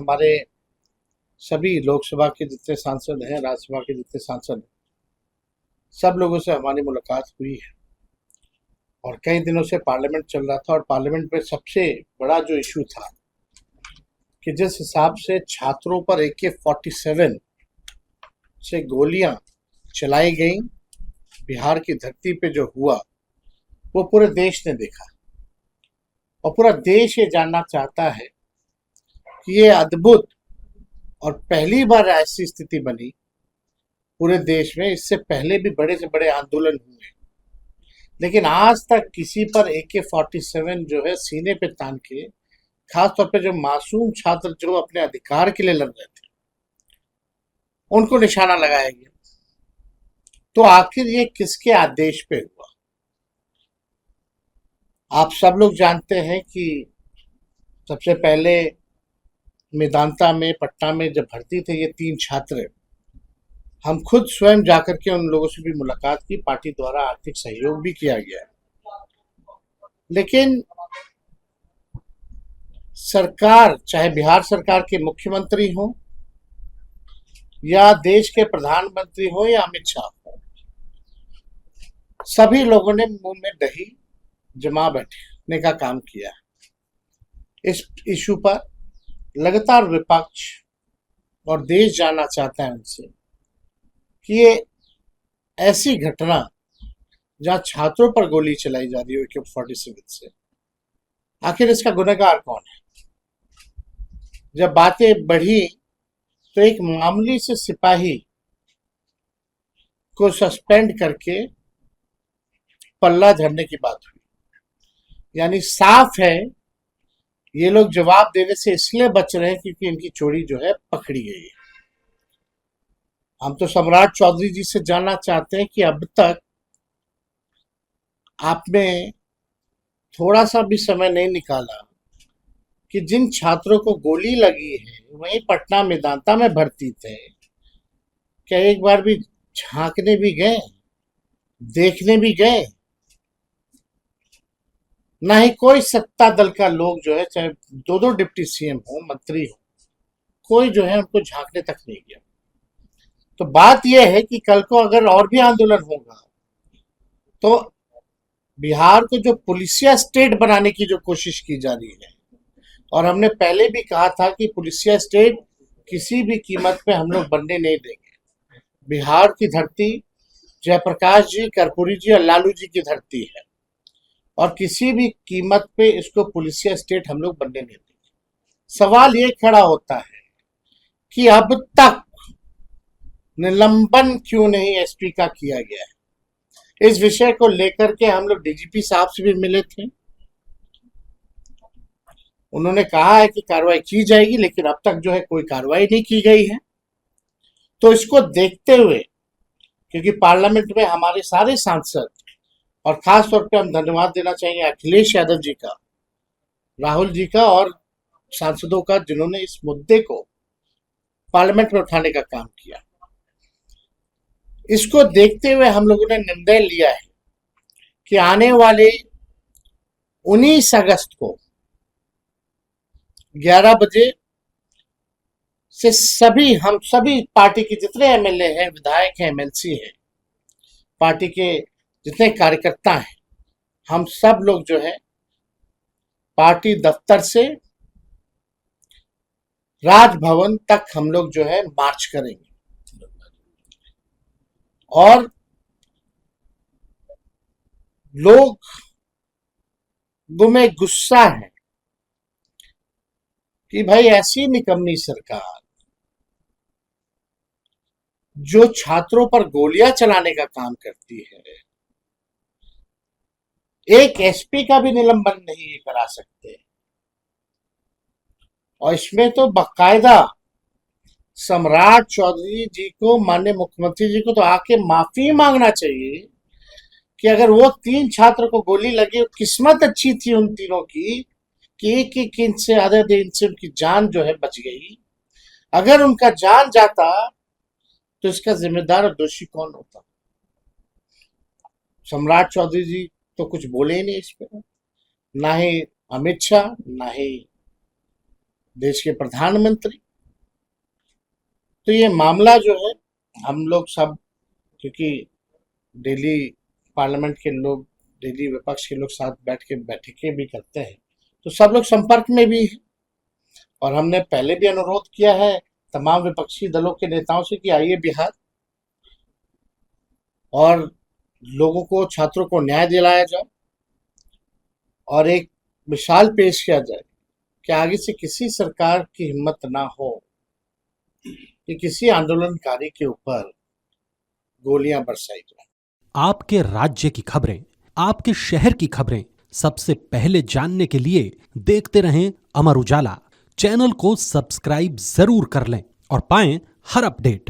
हमारे सभी लोकसभा के जितने सांसद हैं, राज्यसभा के जितने सांसद हैं, सब लोगों से हमारी मुलाकात हुई है। और कई दिनों से पार्लियामेंट चल रहा था और पार्लियामेंट में सबसे बड़ा जो इशू था कि जिस हिसाब से छात्रों पर AK-47 से गोलियां चलाई गई, बिहार की धरती पे जो हुआ वो पूरे देश ने देखा और पूरा देश ये जानना चाहता है कि ये अद्भुत और पहली बार ऐसी स्थिति बनी पूरे देश में। इससे पहले भी बड़े से बड़े आंदोलन हुए, लेकिन आज तक किसी पर AK-47 जो है सीने पे तान के, खास तौर पे जो मासूम छात्र जो अपने अधिकार के लिए लड़ रहे थे, उनको निशाना लगाया गया। तो आखिर ये किसके आदेश पे हुआ? आप सब लोग जानते हैं कि सबसे पहले मेदांता में, पटना में जब भर्ती थे ये 3 छात्र, हम खुद स्वयं जाकर के उन लोगों से भी मुलाकात की, पार्टी द्वारा आर्थिक सहयोग भी किया गया। लेकिन सरकार, चाहे बिहार सरकार के मुख्यमंत्री हो या देश के प्रधानमंत्री हो या अमित शाह हो, सभी लोगों ने मुंह में दही जमा बैठने का काम किया। इस इशू पर लगातार विपक्ष और देश जानना चाहता है उनसे कि ये ऐसी घटना जहां छात्रों पर गोली चलाई जा रही है AK-47 से, आखिर इसका गुनहगार कौन है? जब बातें बढ़ी तो एक मामूली से सिपाही को सस्पेंड करके पल्ला झड़ने की बात हुई। यानी साफ है ये लोग जवाब देने से इसलिए बच रहे हैं क्योंकि इनकी चोरी जो है पकड़ी गई है। हम तो सम्राट चौधरी जी से जानना चाहते हैं कि अब तक आपने थोड़ा सा भी समय नहीं निकाला कि जिन छात्रों को गोली लगी है वहीं पटना मेदांता में भर्ती थे, क्या एक बार भी झांकने भी गए, देखने भी गए? ना ही कोई सत्ता दल का लोग जो है, चाहे 2 डिप्टी CM हो, मंत्री हो, कोई जो है उनको झांकने तक नहीं गया। तो बात यह है कि कल को अगर और भी आंदोलन होगा तो बिहार को जो पुलिसिया स्टेट बनाने की जो कोशिश की जा रही है, और हमने पहले भी कहा था कि पुलिसिया स्टेट किसी भी कीमत पे हम लोग बनने नहीं देंगे। बिहार की धरती जयप्रकाश जी, कर्पूरी जी और लालू जी की धरती है और किसी भी कीमत पे इसको पुलिसिया स्टेट हम लोग बनने नहीं देंगे। सवाल ये खड़ा होता है कि अब तक निलंबन क्यों नहीं SP का किया गया है? इस विषय को लेकर के हम लोग DGP साहब से भी मिले थे। उन्होंने कहा है कि कार्रवाई की जाएगी, लेकिन अब तक जो है कोई कार्रवाई नहीं की गई है। तो इसको देखते हुए, क्योंकि पार्लियामेंट में हमारे सारे सांसद, और खास तौर पे हम धन्यवाद देना चाहेंगे अखिलेश यादव जी का, राहुल जी का और सांसदों का, जिन्होंने इस मुद्दे को पार्लियामेंट में उठाने का काम किया। इसको देखते हुए हम लोगों ने निर्णय लिया है कि आने वाले 19 अगस्त को 11 बजे से हम सभी पार्टी के जितने MLA हैं, विधायक हैं, MLC हैं, पार्टी के जितने कार्यकर्ता हैं, हम सब लोग जो है पार्टी दफ्तर से राजभवन तक हम लोग जो है मार्च करेंगे। और लोग में गुस्सा है कि भाई ऐसी निकम्मी सरकार जो छात्रों पर गोलियां चलाने का काम करती है, एक SP का भी निलंबन नहीं करा सकते। और इसमें तो बाकायदा सम्राट चौधरी जी को, माननीय मुख्यमंत्री जी को तो आके माफी मांगना चाहिए कि अगर वो 3 छात्र को गोली लगी, किस्मत अच्छी थी उन तीनों की कि एक इंच से आधे इंच से उनकी जान जो है बच गई। अगर उनका जान जाता तो इसका जिम्मेदार और दोषी कौन होता? सम्राट चौधरी जी तो कुछ बोले ही नहीं इस पर, ना ही अमित शाह, ना ही देश के प्रधानमंत्री। तो ये मामला जो है, हम लोग सब, क्योंकि डेली पार्लियामेंट के लोग, डेली विपक्ष के लोग साथ बैठ के बैठकें भी करते हैं, तो सब लोग संपर्क में भी हैं। और हमने पहले भी अनुरोध किया है तमाम विपक्षी दलों के नेताओं से कि आइए बिहार और लोगों को, छात्रों को न्याय दिलाया जाए और एक मिसाल पेश किया जाए कि आगे से किसी सरकार की हिम्मत ना हो कि किसी आंदोलनकारी के ऊपर गोलियां बरसाई जाए। आपके राज्य की खबरें, आपके शहर की खबरें सबसे पहले जानने के लिए देखते रहें अमर उजाला। चैनल को सब्सक्राइब जरूर कर लें और पाएं हर अपडेट।